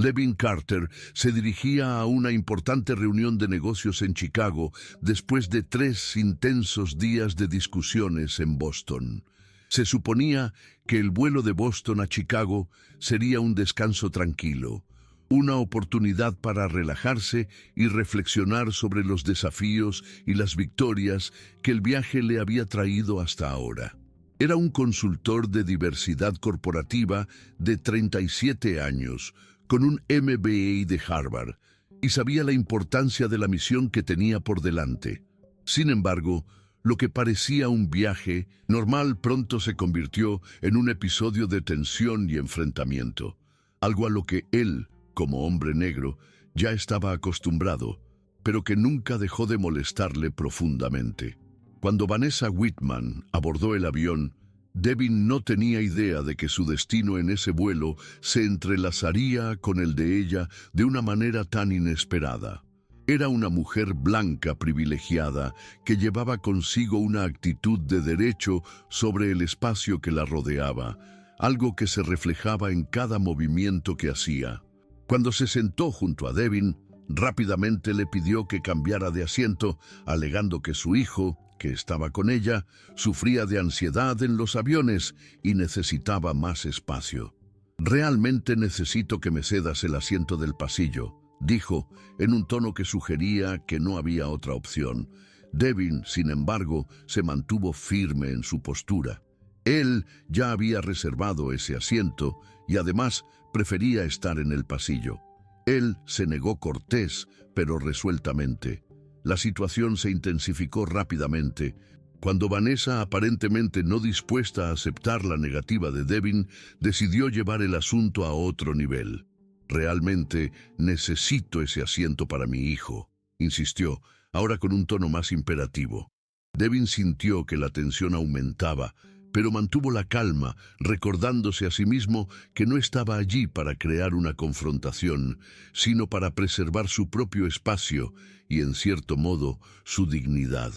Levin Carter se dirigía a una importante reunión de negocios en Chicago después de 3 intensos días de discusiones en Boston. Se suponía que el vuelo de Boston a Chicago sería un descanso tranquilo, una oportunidad para relajarse y reflexionar sobre los desafíos y las victorias que el viaje le había traído hasta ahora. Era un consultor de diversidad corporativa de 37 años, con un MBA de Harvard, y sabía la importancia de la misión que tenía por delante. Sin embargo, lo que parecía un viaje normal pronto se convirtió en un episodio de tensión y enfrentamiento, algo a lo que él, como hombre negro, ya estaba acostumbrado, pero que nunca dejó de molestarle profundamente. Cuando Vanessa Whitman abordó el avión, Devin no tenía idea de que su destino en ese vuelo se entrelazaría con el de ella de una manera tan inesperada. Era una mujer blanca privilegiada que llevaba consigo una actitud de derecho sobre el espacio que la rodeaba, algo que se reflejaba en cada movimiento que hacía. Cuando se sentó junto a Devin, rápidamente le pidió que cambiara de asiento, alegando que su hijo, que estaba con ella, sufría de ansiedad en los aviones y necesitaba más espacio. «Realmente necesito que me cedas el asiento del pasillo», dijo, en un tono que sugería que no había otra opción. Devin, sin embargo, se mantuvo firme en su postura. Él ya había reservado ese asiento y además prefería estar en el pasillo. Él se negó cortés, pero resueltamente. La situación se intensificó rápidamente. Cuando Vanessa, aparentemente no dispuesta a aceptar la negativa de Devin, decidió llevar el asunto a otro nivel. «Realmente necesito ese asiento para mi hijo», insistió, ahora con un tono más imperativo. Devin sintió que la tensión aumentaba, pero mantuvo la calma, recordándose a sí mismo que no estaba allí para crear una confrontación, sino para preservar su propio espacio y, en cierto modo, su dignidad.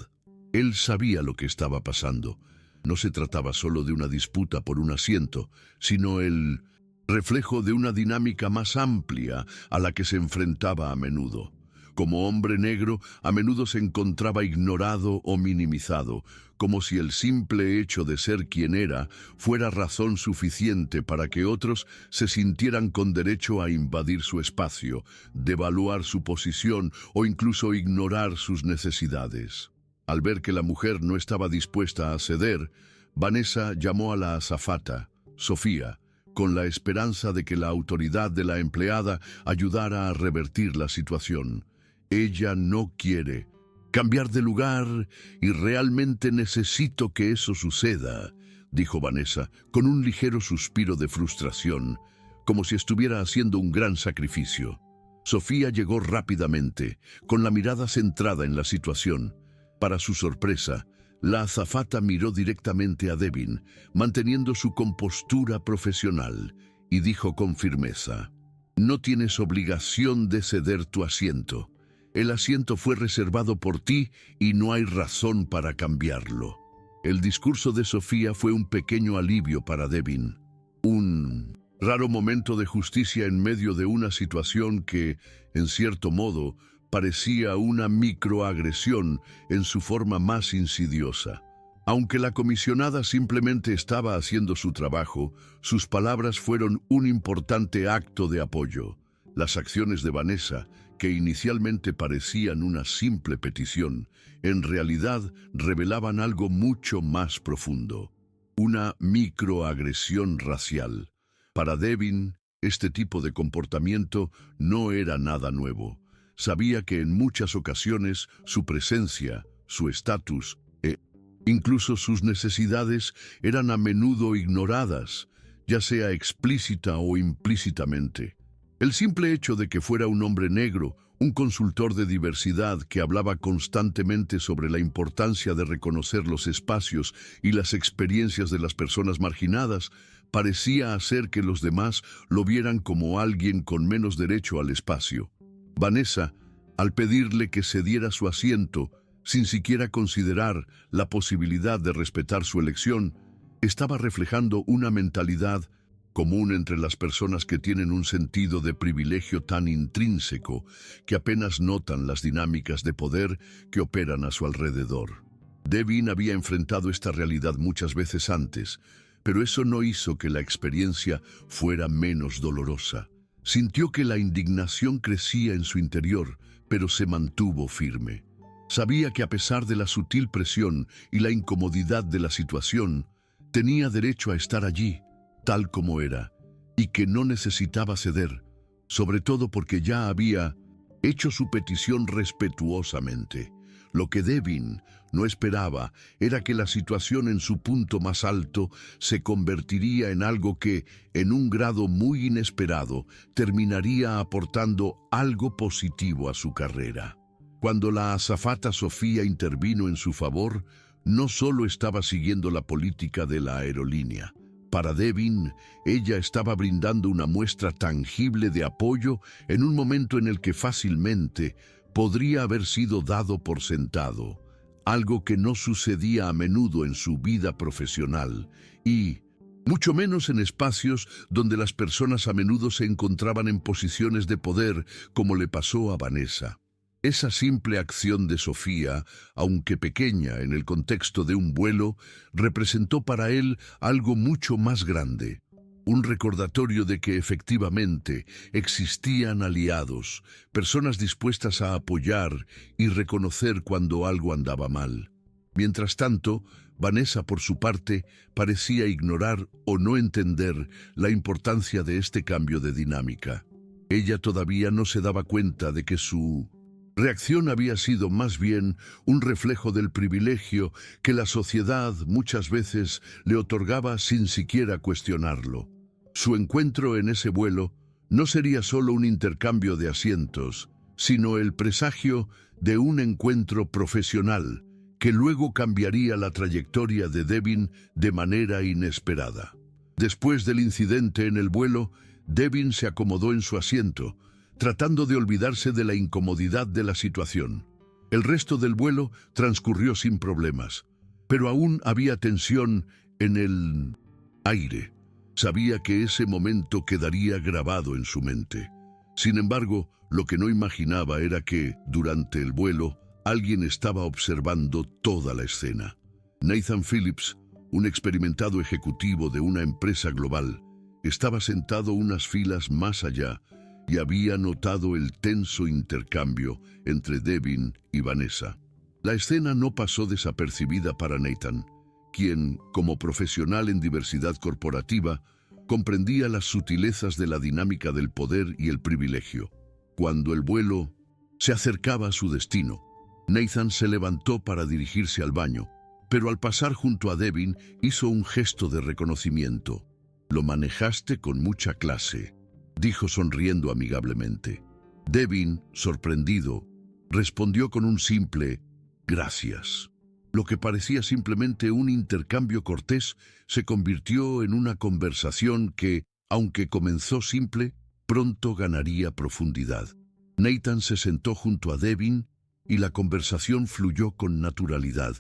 Él sabía lo que estaba pasando. No se trataba solo de una disputa por un asiento, sino el reflejo de una dinámica más amplia a la que se enfrentaba a menudo. Como hombre negro, a menudo se encontraba ignorado o minimizado, como si el simple hecho de ser quien era fuera razón suficiente para que otros se sintieran con derecho a invadir su espacio, devaluar su posición o incluso ignorar sus necesidades. Al ver que la mujer no estaba dispuesta a ceder, Vanessa llamó a la azafata, Sofía, con la esperanza de que la autoridad de la empleada ayudara a revertir la situación. «Ella no quiere cambiar de lugar y realmente necesito que eso suceda», dijo Vanessa, con un ligero suspiro de frustración, como si estuviera haciendo un gran sacrificio. Sofía llegó rápidamente, con la mirada centrada en la situación. Para su sorpresa, la azafata miró directamente a Devin, manteniendo su compostura profesional, y dijo con firmeza: «No tienes obligación de ceder tu asiento. El asiento fue reservado por ti y no hay razón para cambiarlo». El discurso de Sofía fue un pequeño alivio para Devin. Un raro momento de justicia en medio de una situación que, en cierto modo, parecía una microagresión en su forma más insidiosa. Aunque la comisionada simplemente estaba haciendo su trabajo, sus palabras fueron un importante acto de apoyo. Las acciones de Vanessa, que inicialmente parecían una simple petición, en realidad revelaban algo mucho más profundo: una microagresión racial. Para Devin, este tipo de comportamiento no era nada nuevo. Sabía que en muchas ocasiones su presencia, su estatus e incluso sus necesidades eran a menudo ignoradas, ya sea explícita o implícitamente. El simple hecho de que fuera un hombre negro, un consultor de diversidad que hablaba constantemente sobre la importancia de reconocer los espacios y las experiencias de las personas marginadas, parecía hacer que los demás lo vieran como alguien con menos derecho al espacio. Vanessa, al pedirle que cediera su asiento, sin siquiera considerar la posibilidad de respetar su elección, estaba reflejando una mentalidad común entre las personas que tienen un sentido de privilegio tan intrínseco que apenas notan las dinámicas de poder que operan a su alrededor. Devin había enfrentado esta realidad muchas veces antes, pero eso no hizo que la experiencia fuera menos dolorosa. Sintió que la indignación crecía en su interior, pero se mantuvo firme. Sabía que a pesar de la sutil presión y la incomodidad de la situación, tenía derecho a estar allí, tal como era, y que no necesitaba ceder, sobre todo porque ya había hecho su petición respetuosamente. Lo que Devin no esperaba era que la situación en su punto más alto se convertiría en algo que, en un grado muy inesperado, terminaría aportando algo positivo a su carrera. Cuando la azafata Sofía intervino en su favor, no solo estaba siguiendo la política de la aerolínea. Para Devin, ella estaba brindando una muestra tangible de apoyo en un momento en el que fácilmente podría haber sido dado por sentado, algo que no sucedía a menudo en su vida profesional y, mucho menos en espacios donde las personas a menudo se encontraban en posiciones de poder, como le pasó a Vanessa. Esa simple acción de Sofía, aunque pequeña en el contexto de un vuelo, representó para él algo mucho más grande. Un recordatorio de que efectivamente existían aliados, personas dispuestas a apoyar y reconocer cuando algo andaba mal. Mientras tanto, Vanessa, por su parte, parecía ignorar o no entender la importancia de este cambio de dinámica. Ella todavía no se daba cuenta de que su reacción había sido más bien un reflejo del privilegio que la sociedad muchas veces le otorgaba sin siquiera cuestionarlo. Su encuentro en ese vuelo no sería solo un intercambio de asientos, sino el presagio de un encuentro profesional que luego cambiaría la trayectoria de Devin de manera inesperada. Después del incidente en el vuelo, Devin se acomodó en su asiento, tratando de olvidarse de la incomodidad de la situación. El resto del vuelo transcurrió sin problemas, pero aún había tensión en el aire. Sabía que ese momento quedaría grabado en su mente. Sin embargo, lo que no imaginaba era que, durante el vuelo, alguien estaba observando toda la escena. Nathan Phillips, un experimentado ejecutivo de una empresa global, estaba sentado unas filas más allá y había notado el tenso intercambio entre Devin y Vanessa. La escena no pasó desapercibida para Nathan, quien, como profesional en diversidad corporativa, comprendía las sutilezas de la dinámica del poder y el privilegio. Cuando el vuelo se acercaba a su destino, Nathan se levantó para dirigirse al baño, pero al pasar junto a Devin hizo un gesto de reconocimiento. «Lo manejaste con mucha clase», dijo sonriendo amigablemente. Devin, sorprendido, respondió con un simple «gracias». Lo que parecía simplemente un intercambio cortés se convirtió en una conversación que, aunque comenzó simple, pronto ganaría profundidad. Nathan se sentó junto a Devin y la conversación fluyó con naturalidad,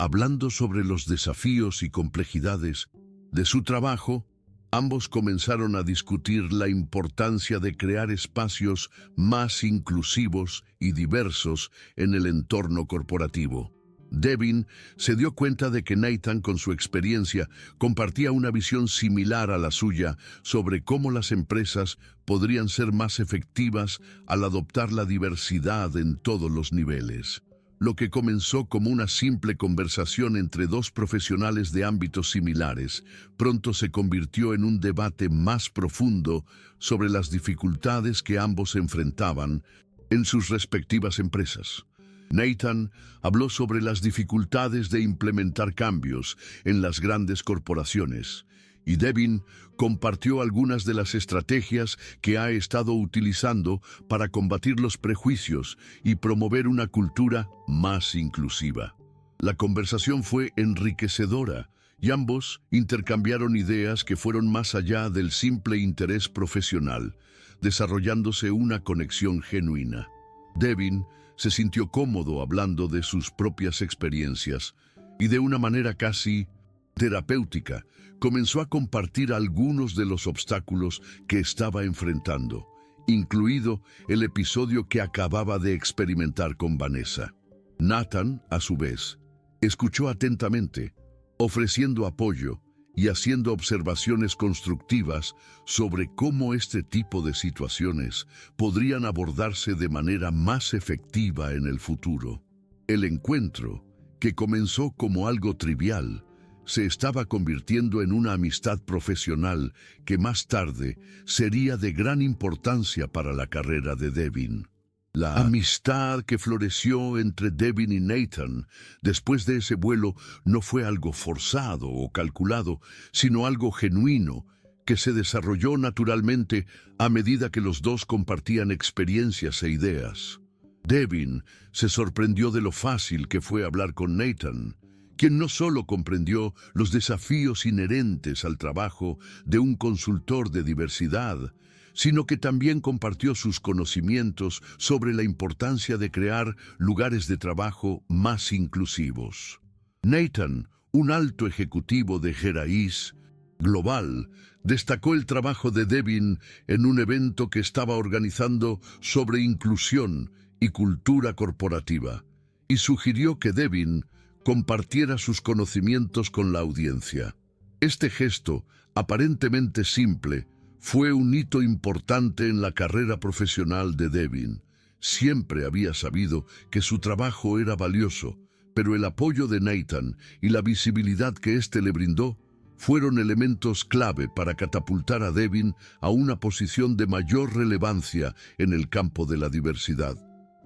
hablando sobre los desafíos y complejidades de su trabajo. Ambos comenzaron a discutir la importancia de crear espacios más inclusivos y diversos en el entorno corporativo. Devin se dio cuenta de que Nathan, con su experiencia, compartía una visión similar a la suya sobre cómo las empresas podrían ser más efectivas al adoptar la diversidad en todos los niveles. Lo que comenzó como una simple conversación entre dos profesionales de ámbitos similares, pronto se convirtió en un debate más profundo sobre las dificultades que ambos enfrentaban en sus respectivas empresas. Nathan habló sobre las dificultades de implementar cambios en las grandes corporaciones, y Devin compartió algunas de las estrategias que ha estado utilizando para combatir los prejuicios y promover una cultura más inclusiva. La conversación fue enriquecedora y ambos intercambiaron ideas que fueron más allá del simple interés profesional, desarrollándose una conexión genuina. Devin se sintió cómodo hablando de sus propias experiencias y de una manera casi terapéutica, comenzó a compartir algunos de los obstáculos que estaba enfrentando, incluido el episodio que acababa de experimentar con Vanessa. Nathan, a su vez, escuchó atentamente, ofreciendo apoyo y haciendo observaciones constructivas sobre cómo este tipo de situaciones podrían abordarse de manera más efectiva en el futuro. El encuentro, que comenzó como algo trivial, se estaba convirtiendo en una amistad profesional que más tarde sería de gran importancia para la carrera de Devin. La amistad que floreció entre Devin y Nathan después de ese vuelo no fue algo forzado o calculado, sino algo genuino que se desarrolló naturalmente a medida que los dos compartían experiencias e ideas. Devin se sorprendió de lo fácil que fue hablar con Nathan, quien no solo comprendió los desafíos inherentes al trabajo de un consultor de diversidad, sino que también compartió sus conocimientos sobre la importancia de crear lugares de trabajo más inclusivos. Nathan, un alto ejecutivo de Geraís Global, destacó el trabajo de Devin en un evento que estaba organizando sobre inclusión y cultura corporativa, y sugirió que Devin compartiera sus conocimientos con la audiencia. Este gesto, aparentemente simple, fue un hito importante en la carrera profesional de Devin. Siempre había sabido que su trabajo era valioso, pero el apoyo de Nathan y la visibilidad que éste le brindó fueron elementos clave para catapultar a Devin a una posición de mayor relevancia en el campo de la diversidad.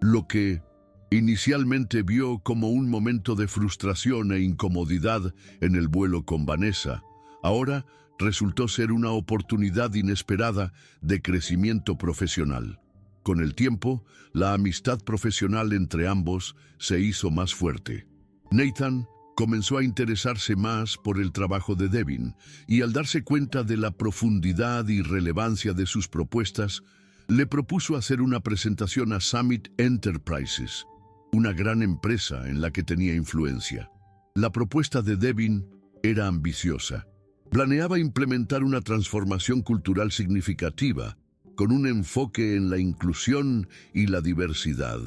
Lo que inicialmente vio como un momento de frustración e incomodidad en el vuelo con Vanessa, ahora resultó ser una oportunidad inesperada de crecimiento profesional. Con el tiempo, la amistad profesional entre ambos se hizo más fuerte. Nathan comenzó a interesarse más por el trabajo de Devin, y al darse cuenta de la profundidad y relevancia de sus propuestas, le propuso hacer una presentación a Summit Enterprises, una gran empresa en la que tenía influencia. La propuesta de Devin era ambiciosa. Planeaba implementar una transformación cultural significativa, con un enfoque en la inclusión y la diversidad,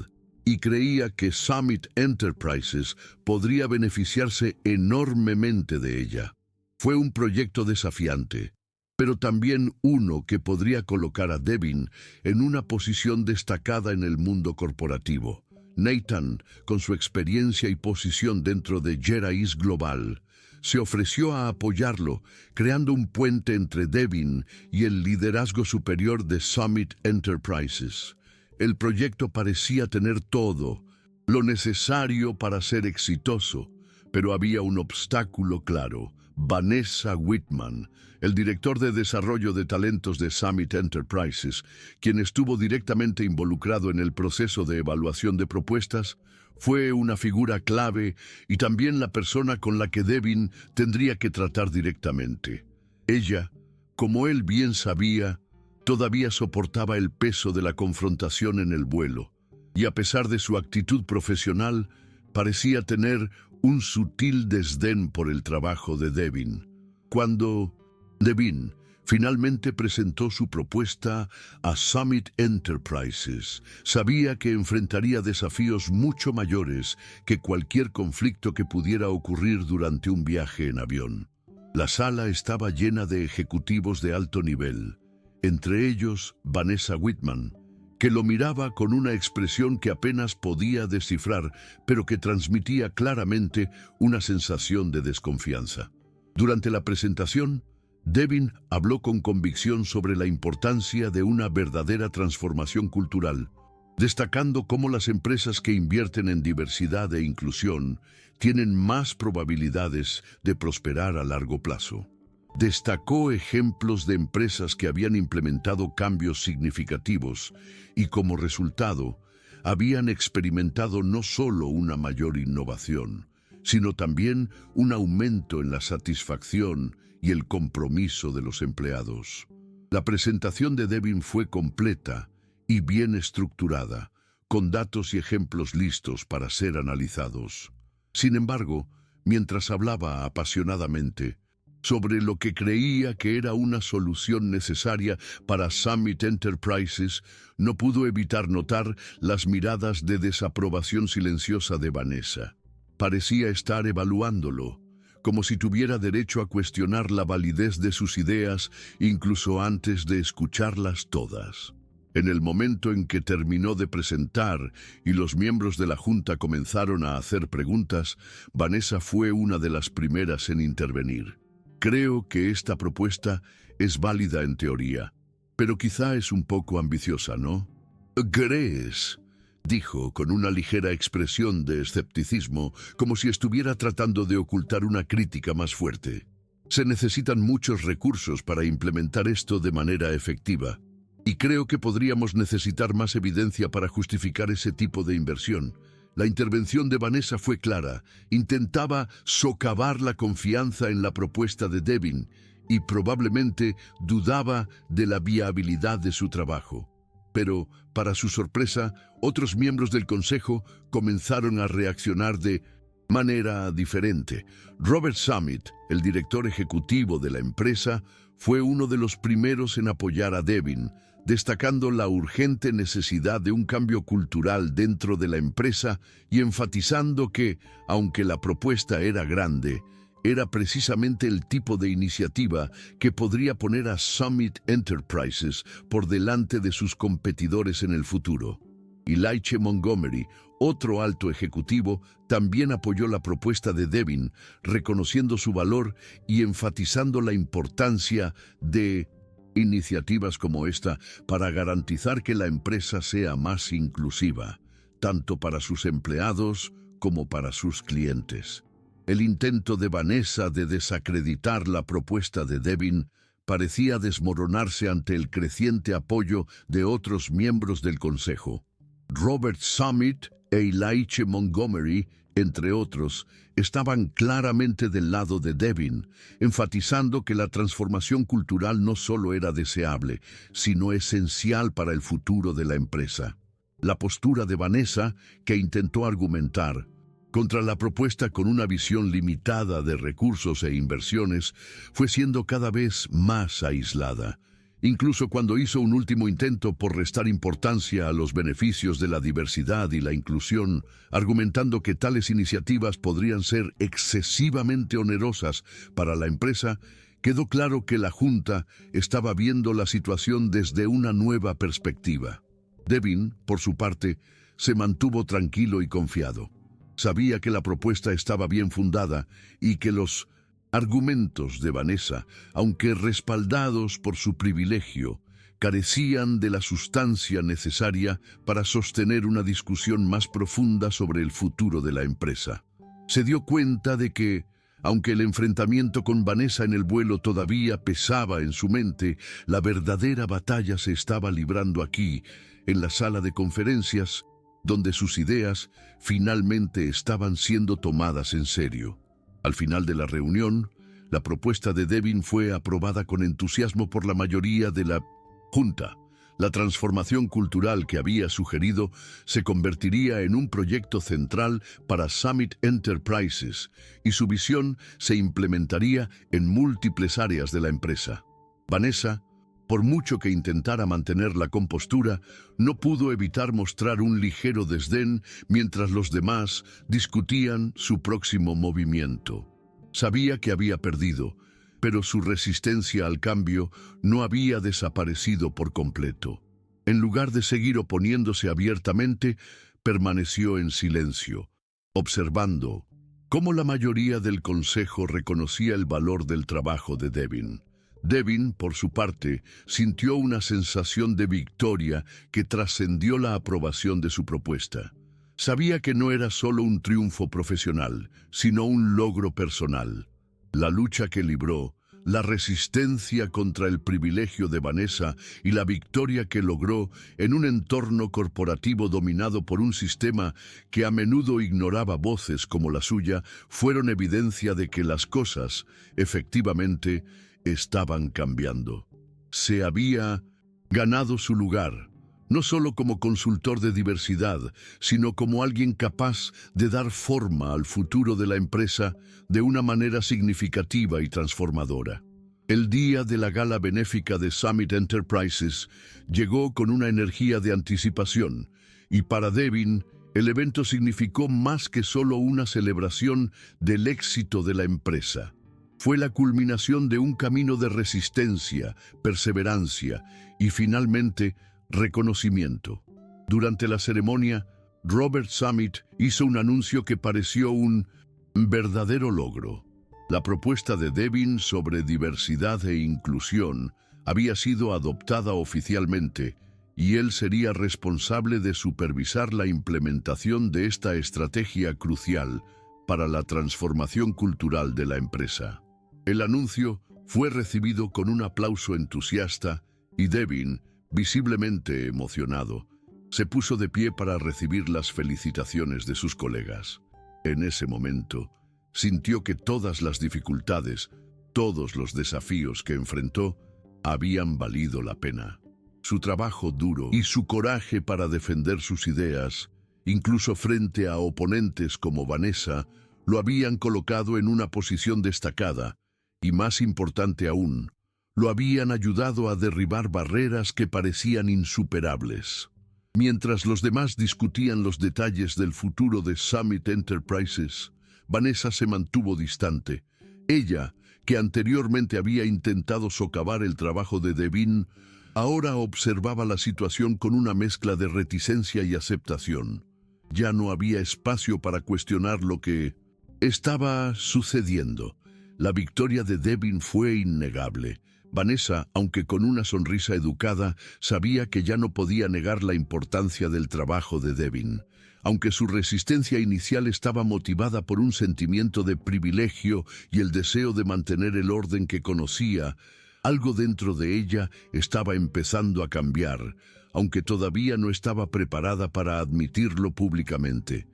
y creía que Summit Enterprises podría beneficiarse enormemente de ella. Fue un proyecto desafiante, pero también uno que podría colocar a Devin en una posición destacada en el mundo corporativo. Nathan, con su experiencia y posición dentro de Geraís Global, se ofreció a apoyarlo, creando un puente entre Devin y el liderazgo superior de Summit Enterprises. El proyecto parecía tener todo lo necesario para ser exitoso, pero había un obstáculo claro: Vanessa Whitman, el director de desarrollo de talentos de Summit Enterprises, quien estuvo directamente involucrado en el proceso de evaluación de propuestas, fue una figura clave y también la persona con la que Devin tendría que tratar directamente. Ella, como él bien sabía, todavía soportaba el peso de la confrontación en el vuelo, y a pesar de su actitud profesional, parecía tener un sutil desdén por el trabajo de Devin. Cuando Devin finalmente presentó su propuesta a Summit Enterprises, sabía que enfrentaría desafíos mucho mayores que cualquier conflicto que pudiera ocurrir durante un viaje en avión. La sala estaba llena de ejecutivos de alto nivel, entre ellos Vanessa Whitman, que lo miraba con una expresión que apenas podía descifrar, pero que transmitía claramente una sensación de desconfianza. Durante la presentación, Devin habló con convicción sobre la importancia de una verdadera transformación cultural, destacando cómo las empresas que invierten en diversidad e inclusión tienen más probabilidades de prosperar a largo plazo. Destacó ejemplos de empresas que habían implementado cambios significativos y, como resultado, habían experimentado no solo una mayor innovación, sino también un aumento en la satisfacción y el compromiso de los empleados. La presentación de Devin fue completa y bien estructurada, con datos y ejemplos listos para ser analizados. Sin embargo, mientras hablaba apasionadamente sobre lo que creía que era una solución necesaria para Summit Enterprises, no pudo evitar notar las miradas de desaprobación silenciosa de Vanessa. Parecía estar evaluándolo, como si tuviera derecho a cuestionar la validez de sus ideas incluso antes de escucharlas todas. En el momento en que terminó de presentar y los miembros de la Junta comenzaron a hacer preguntas, Vanessa fue una de las primeras en intervenir. Creo que esta propuesta es válida en teoría, pero quizá es un poco ambiciosa, ¿no? ¿Crees?, dijo con una ligera expresión de escepticismo, como si estuviera tratando de ocultar una crítica más fuerte. Se necesitan muchos recursos para implementar esto de manera efectiva, y creo que podríamos necesitar más evidencia para justificar ese tipo de inversión. La intervención de Vanessa fue clara. Intentaba socavar la confianza en la propuesta de Devin y probablemente dudaba de la viabilidad de su trabajo. Pero, para su sorpresa, otros miembros del consejo comenzaron a reaccionar de manera diferente. Robert Summit, el director ejecutivo de la empresa, fue uno de los primeros en apoyar a Devin, destacando la urgente necesidad de un cambio cultural dentro de la empresa y enfatizando que, aunque la propuesta era grande, era precisamente el tipo de iniciativa que podría poner a Summit Enterprises por delante de sus competidores en el futuro. Elijah Montgomery, otro alto ejecutivo, también apoyó la propuesta de Devin, reconociendo su valor y enfatizando la importancia de iniciativas como esta para garantizar que la empresa sea más inclusiva, tanto para sus empleados como para sus clientes. El intento de Vanessa de desacreditar la propuesta de Devin parecía desmoronarse ante el creciente apoyo de otros miembros del consejo. Robert Summit e Elijah Montgomery, entre otros, estaban claramente del lado de Devin, enfatizando que la transformación cultural no solo era deseable, sino esencial para el futuro de la empresa. La postura de Vanessa, que intentó argumentar contra la propuesta con una visión limitada de recursos e inversiones, fue siendo cada vez más aislada. Incluso cuando hizo un último intento por restar importancia a los beneficios de la diversidad y la inclusión, argumentando que tales iniciativas podrían ser excesivamente onerosas para la empresa, quedó claro que la Junta estaba viendo la situación desde una nueva perspectiva. Devin, por su parte, se mantuvo tranquilo y confiado. Sabía que la propuesta estaba bien fundada y que los argumentos de Vanessa, aunque respaldados por su privilegio, carecían de la sustancia necesaria para sostener una discusión más profunda sobre el futuro de la empresa. Se dio cuenta de que, aunque el enfrentamiento con Vanessa en el vuelo todavía pesaba en su mente, la verdadera batalla se estaba librando aquí, en la sala de conferencias, donde sus ideas finalmente estaban siendo tomadas en serio. Al final de la reunión, la propuesta de Devin fue aprobada con entusiasmo por la mayoría de la Junta. La transformación cultural que había sugerido se convertiría en un proyecto central para Summit Enterprises y su visión se implementaría en múltiples áreas de la empresa. Vanessa, por mucho que intentara mantener la compostura, no pudo evitar mostrar un ligero desdén mientras los demás discutían su próximo movimiento. Sabía que había perdido, pero su resistencia al cambio no había desaparecido por completo. En lugar de seguir oponiéndose abiertamente, permaneció en silencio, observando cómo la mayoría del consejo reconocía el valor del trabajo de Devin. Devin, por su parte, sintió una sensación de victoria que trascendió la aprobación de su propuesta. Sabía que no era solo un triunfo profesional, sino un logro personal. La lucha que libró, la resistencia contra el privilegio de Vanessa y la victoria que logró en un entorno corporativo dominado por un sistema que a menudo ignoraba voces como la suya, fueron evidencia de que las cosas, efectivamente, estaban cambiando. Se había ganado su lugar, no solo como consultor de diversidad, sino como alguien capaz de dar forma al futuro de la empresa de una manera significativa y transformadora. El día de la gala benéfica de Summit Enterprises llegó con una energía de anticipación, y para Devin, el evento significó más que solo una celebración del éxito de la empresa. Fue la culminación de un camino de resistencia, perseverancia y, finalmente, reconocimiento. Durante la ceremonia, Robert Summit hizo un anuncio que pareció un verdadero logro. La propuesta de Devin sobre diversidad e inclusión había sido adoptada oficialmente y él sería responsable de supervisar la implementación de esta estrategia crucial para la transformación cultural de la empresa. El anuncio fue recibido con un aplauso entusiasta y Devin, visiblemente emocionado, se puso de pie para recibir las felicitaciones de sus colegas. En ese momento, sintió que todas las dificultades, todos los desafíos que enfrentó, habían valido la pena. Su trabajo duro y su coraje para defender sus ideas, incluso frente a oponentes como Vanessa, lo habían colocado en una posición destacada y, más importante aún, lo habían ayudado a derribar barreras que parecían insuperables. Mientras los demás discutían los detalles del futuro de Summit Enterprises, Vanessa se mantuvo distante. Ella, que anteriormente había intentado socavar el trabajo de Devin, ahora observaba la situación con una mezcla de reticencia y aceptación. Ya no había espacio para cuestionar lo que estaba sucediendo. La victoria de Devin fue innegable. Vanessa, aunque con una sonrisa educada, sabía que ya no podía negar la importancia del trabajo de Devin. Aunque su resistencia inicial estaba motivada por un sentimiento de privilegio y el deseo de mantener el orden que conocía, algo dentro de ella estaba empezando a cambiar, aunque todavía no estaba preparada para admitirlo públicamente.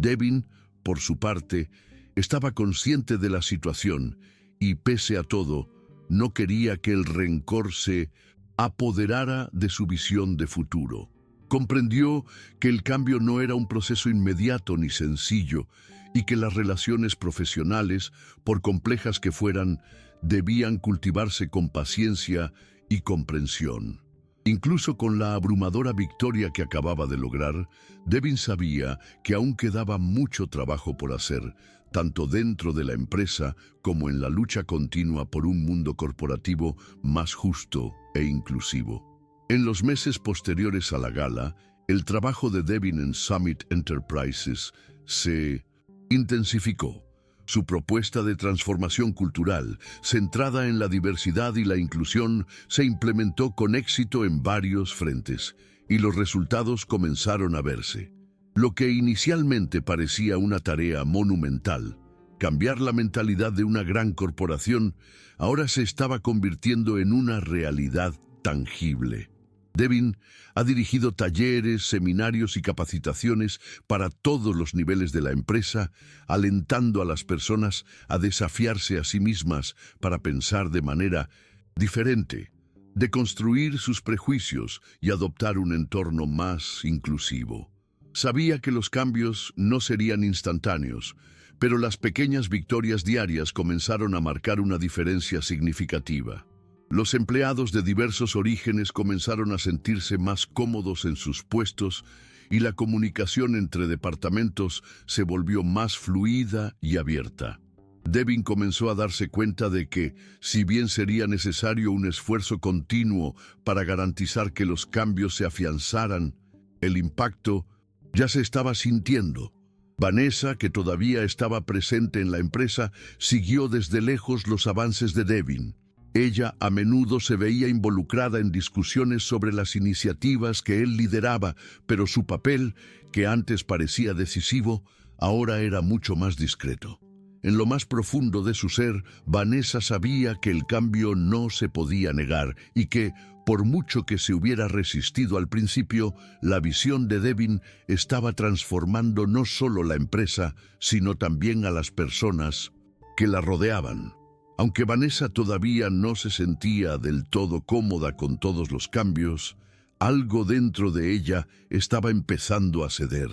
Devin, por su parte, estaba consciente de la situación y, pese a todo, no quería que el rencor se apoderara de su visión de futuro. Comprendió que el cambio no era un proceso inmediato ni sencillo y que las relaciones profesionales, por complejas que fueran, debían cultivarse con paciencia y comprensión. Incluso con la abrumadora victoria que acababa de lograr, Devin sabía que aún quedaba mucho trabajo por hacer, tanto dentro de la empresa como en la lucha continua por un mundo corporativo más justo e inclusivo. En los meses posteriores a la gala, el trabajo de Devin en Summit Enterprises se intensificó. Su propuesta de transformación cultural, centrada en la diversidad y la inclusión, se implementó con éxito en varios frentes, y los resultados comenzaron a verse. Lo que inicialmente parecía una tarea monumental, cambiar la mentalidad de una gran corporación, ahora se estaba convirtiendo en una realidad tangible. Devin ha dirigido talleres, seminarios y capacitaciones para todos los niveles de la empresa, alentando a las personas a desafiarse a sí mismas para pensar de manera diferente, deconstruir sus prejuicios y adoptar un entorno más inclusivo. Sabía que los cambios no serían instantáneos, pero las pequeñas victorias diarias comenzaron a marcar una diferencia significativa. Los empleados de diversos orígenes comenzaron a sentirse más cómodos en sus puestos y la comunicación entre departamentos se volvió más fluida y abierta. Devin comenzó a darse cuenta de que, si bien sería necesario un esfuerzo continuo para garantizar que los cambios se afianzaran, el impacto ya se estaba sintiendo. Vanessa, que todavía estaba presente en la empresa, siguió desde lejos los avances de Devin. Ella a menudo se veía involucrada en discusiones sobre las iniciativas que él lideraba, pero su papel, que antes parecía decisivo, ahora era mucho más discreto. En lo más profundo de su ser, Vanessa sabía que el cambio no se podía negar y que, por mucho que se hubiera resistido al principio, la visión de Devin estaba transformando no solo la empresa, sino también a las personas que la rodeaban. Aunque Vanessa todavía no se sentía del todo cómoda con todos los cambios, Algo dentro de ella estaba empezando a ceder.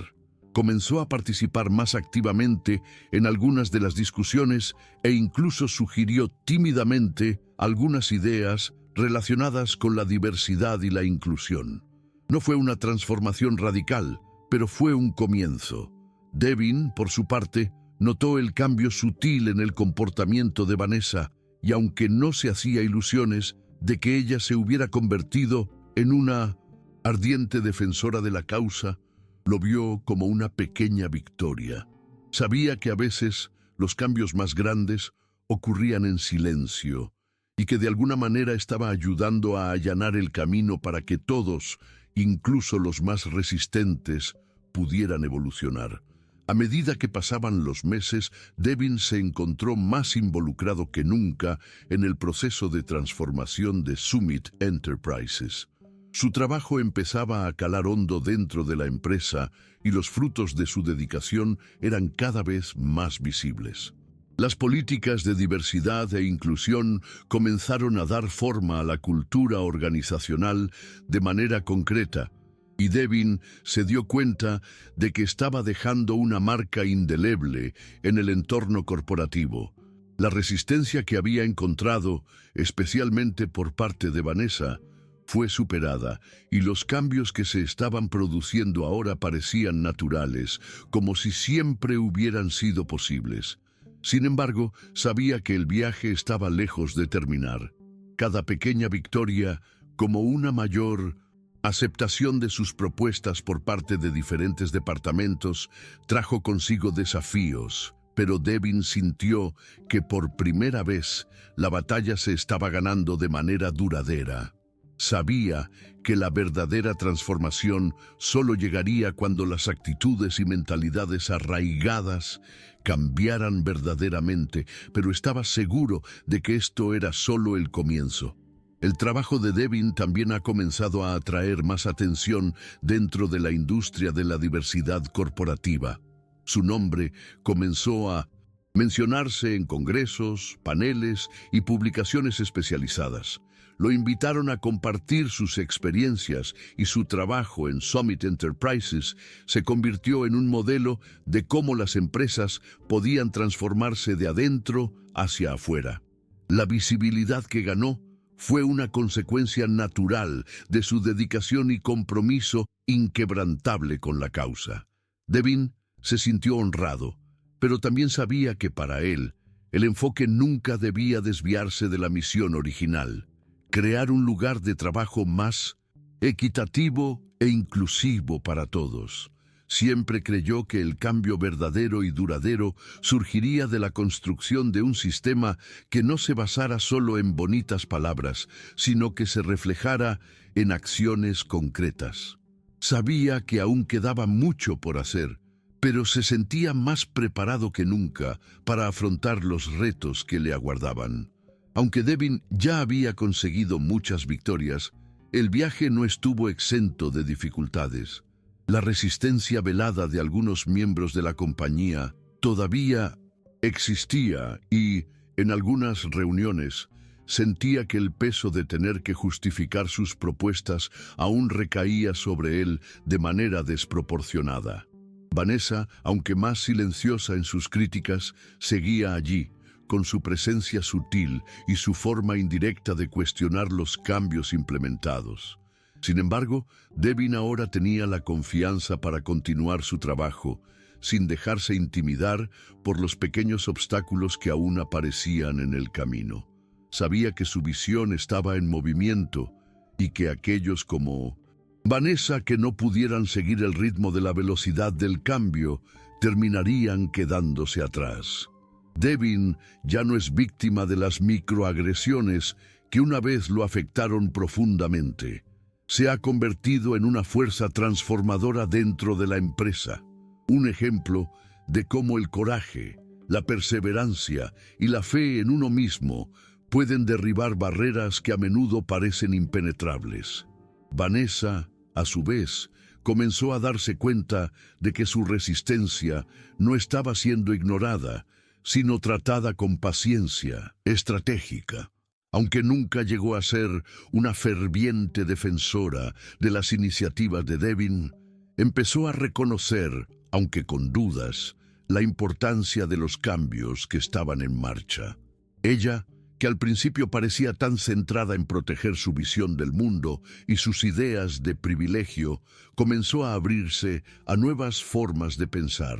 Comenzó a participar más activamente en algunas de las discusiones e incluso sugirió tímidamente algunas ideas relacionadas con la diversidad y la inclusión. No fue una transformación radical, pero fue un comienzo. Devin, por su parte, notó el cambio sutil en el comportamiento de Vanessa, y aunque no se hacía ilusiones de que ella se hubiera convertido en una ardiente defensora de la causa, lo vio como una pequeña victoria. Sabía que a veces los cambios más grandes ocurrían en silencio y que de alguna manera estaba ayudando a allanar el camino para que todos, incluso los más resistentes, pudieran evolucionar. A medida que pasaban los meses, Devin se encontró más involucrado que nunca en el proceso de transformación de Summit Enterprises. Su trabajo empezaba a calar hondo dentro de la empresa y los frutos de su dedicación eran cada vez más visibles. Las políticas de diversidad e inclusión comenzaron a dar forma a la cultura organizacional de manera concreta, y Devin se dio cuenta de que estaba dejando una marca indeleble en el entorno corporativo. La resistencia que había encontrado, especialmente por parte de Vanessa, fue superada y los cambios que se estaban produciendo ahora parecían naturales, como si siempre hubieran sido posibles. Sin embargo, sabía que el viaje estaba lejos de terminar. Cada pequeña victoria, como una mayor aceptación de sus propuestas por parte de diferentes departamentos, trajo consigo desafíos, pero Devin sintió que por primera vez la batalla se estaba ganando de manera duradera. Sabía que la verdadera transformación solo llegaría cuando las actitudes y mentalidades arraigadas cambiaran verdaderamente, pero estaba seguro de que esto era solo el comienzo. El trabajo de Devin también ha comenzado a atraer más atención dentro de la industria de la diversidad corporativa. Su nombre comenzó a mencionarse en congresos, paneles y publicaciones especializadas. Lo invitaron a compartir sus experiencias y su trabajo en Summit Enterprises se convirtió en un modelo de cómo las empresas podían transformarse de adentro hacia afuera. La visibilidad que ganó fue una consecuencia natural de su dedicación y compromiso inquebrantable con la causa. Devin se sintió honrado, pero también sabía que para él, el enfoque nunca debía desviarse de la misión original: crear un lugar de trabajo más equitativo e inclusivo para todos. Siempre creyó que el cambio verdadero y duradero surgiría de la construcción de un sistema que no se basara solo en bonitas palabras, sino que se reflejara en acciones concretas. Sabía que aún quedaba mucho por hacer, pero se sentía más preparado que nunca para afrontar los retos que le aguardaban. Aunque Devin ya había conseguido muchas victorias, el viaje no estuvo exento de dificultades. La resistencia velada de algunos miembros de la compañía todavía existía y, en algunas reuniones, sentía que el peso de tener que justificar sus propuestas aún recaía sobre él de manera desproporcionada. Vanessa, aunque más silenciosa en sus críticas, seguía allí, con su presencia sutil y su forma indirecta de cuestionar los cambios implementados. Sin embargo, Devin ahora tenía la confianza para continuar su trabajo, sin dejarse intimidar por los pequeños obstáculos que aún aparecían en el camino. Sabía que su visión estaba en movimiento y que aquellos como Vanessa que no pudieran seguir el ritmo de la velocidad del cambio terminarían quedándose atrás. Devin ya no es víctima de las microagresiones que una vez lo afectaron profundamente. Se ha convertido en una fuerza transformadora dentro de la empresa. Un ejemplo de cómo el coraje, la perseverancia y la fe en uno mismo pueden derribar barreras que a menudo parecen impenetrables. Vanessa, a su vez, comenzó a darse cuenta de que su resistencia no estaba siendo ignorada, sino tratada con paciencia estratégica. Aunque nunca llegó a ser una ferviente defensora de las iniciativas de Devin, empezó a reconocer, aunque con dudas, la importancia de los cambios que estaban en marcha. Ella, que al principio parecía tan centrada en proteger su visión del mundo y sus ideas de privilegio, comenzó a abrirse a nuevas formas de pensar.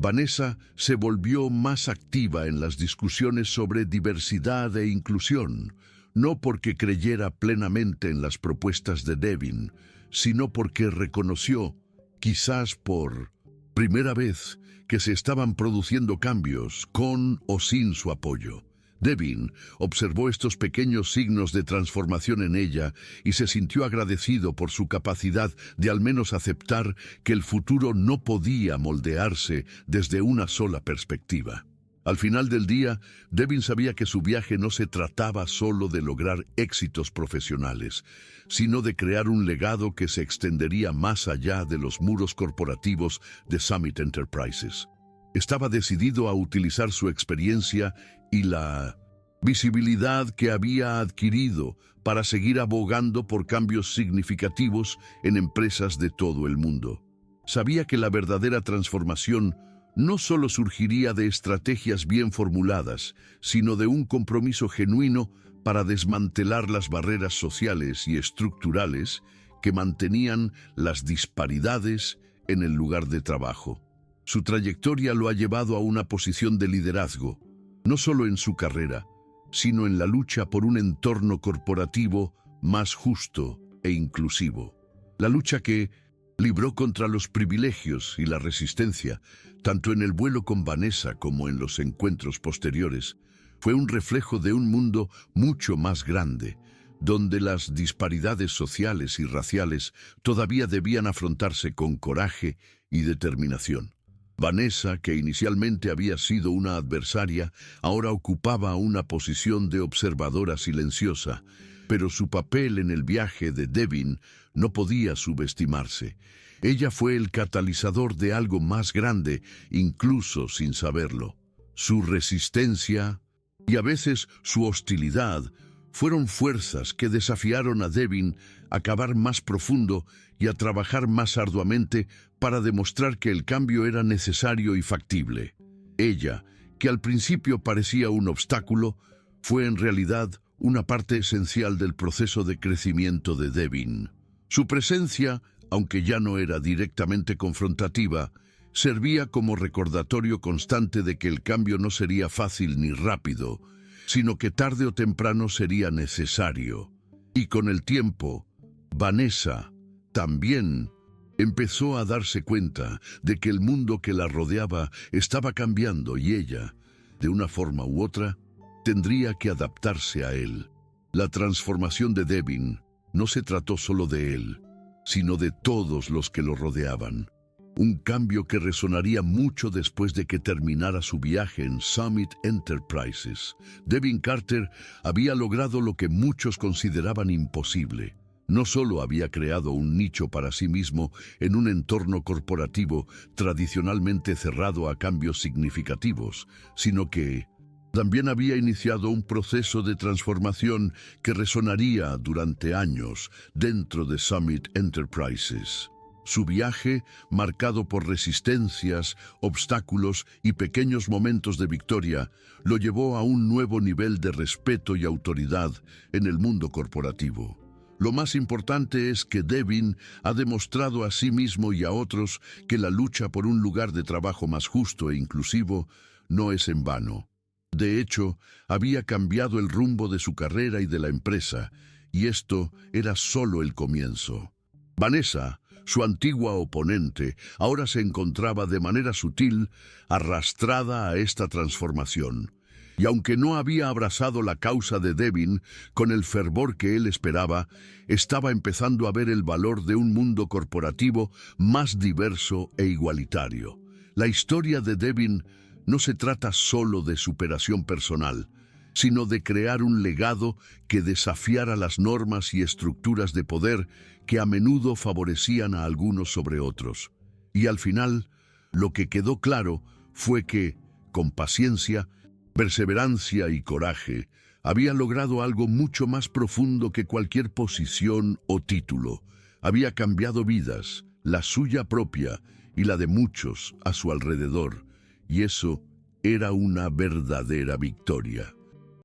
Vanessa se volvió más activa en las discusiones sobre diversidad e inclusión, no porque creyera plenamente en las propuestas de Devin, sino porque reconoció, quizás por primera vez, que se estaban produciendo cambios con o sin su apoyo. Devin observó estos pequeños signos de transformación en ella y se sintió agradecido por su capacidad de al menos aceptar que el futuro no podía moldearse desde una sola perspectiva. Al final del día, Devin sabía que su viaje no se trataba solo de lograr éxitos profesionales, sino de crear un legado que se extendería más allá de los muros corporativos de Summit Enterprises. Estaba decidido a utilizar su experiencia y la visibilidad que había adquirido para seguir abogando por cambios significativos en empresas de todo el mundo. Sabía que la verdadera transformación no solo surgiría de estrategias bien formuladas, sino de un compromiso genuino para desmantelar las barreras sociales y estructurales que mantenían las disparidades en el lugar de trabajo. Su trayectoria lo ha llevado a una posición de liderazgo, no solo en su carrera, sino en la lucha por un entorno corporativo más justo e inclusivo. La lucha que libró contra los privilegios y la resistencia, tanto en el vuelo con Vanessa como en los encuentros posteriores, fue un reflejo de un mundo mucho más grande, donde las disparidades sociales y raciales todavía debían afrontarse con coraje y determinación. Vanessa, que inicialmente había sido una adversaria, ahora ocupaba una posición de observadora silenciosa, pero su papel en el viaje de Devin no podía subestimarse. Ella fue el catalizador de algo más grande, incluso sin saberlo. Su resistencia y a veces su hostilidad fueron fuerzas que desafiaron a Devin a cavar más profundo y a trabajar más arduamente para demostrar que el cambio era necesario y factible. Ella, que al principio parecía un obstáculo, fue en realidad una parte esencial del proceso de crecimiento de Devin. Su presencia, aunque ya no era directamente confrontativa, servía como recordatorio constante de que el cambio no sería fácil ni rápido, sino que tarde o temprano sería necesario. Y con el tiempo, Vanessa también empezó a darse cuenta de que el mundo que la rodeaba estaba cambiando y ella, de una forma u otra, tendría que adaptarse a él. La transformación de Devin no se trató solo de él, sino de todos los que lo rodeaban. Un cambio que resonaría mucho después de que terminara su viaje en Summit Enterprises. Devin Carter había logrado lo que muchos consideraban imposible. No solo había creado un nicho para sí mismo en un entorno corporativo tradicionalmente cerrado a cambios significativos, sino que también había iniciado un proceso de transformación que resonaría durante años dentro de Summit Enterprises. Su viaje, marcado por resistencias, obstáculos y pequeños momentos de victoria, lo llevó a un nuevo nivel de respeto y autoridad en el mundo corporativo. Lo más importante es que Devin ha demostrado a sí mismo y a otros que la lucha por un lugar de trabajo más justo e inclusivo no es en vano. De hecho, había cambiado el rumbo de su carrera y de la empresa, y esto era solo el comienzo. Vanessa, su antigua oponente, ahora se encontraba de manera sutil arrastrada a esta transformación. Y aunque no había abrazado la causa de Devin con el fervor que él esperaba, estaba empezando a ver el valor de un mundo corporativo más diverso e igualitario. La historia de Devin no se trata solo de superación personal, sino de crear un legado que desafiara las normas y estructuras de poder que a menudo favorecían a algunos sobre otros. Y al final, lo que quedó claro fue que, con paciencia, perseverancia y coraje, Había logrado algo mucho más profundo que cualquier posición o título. Había cambiado vidas, la suya propia y la de muchos a su alrededor, y eso era una verdadera victoria.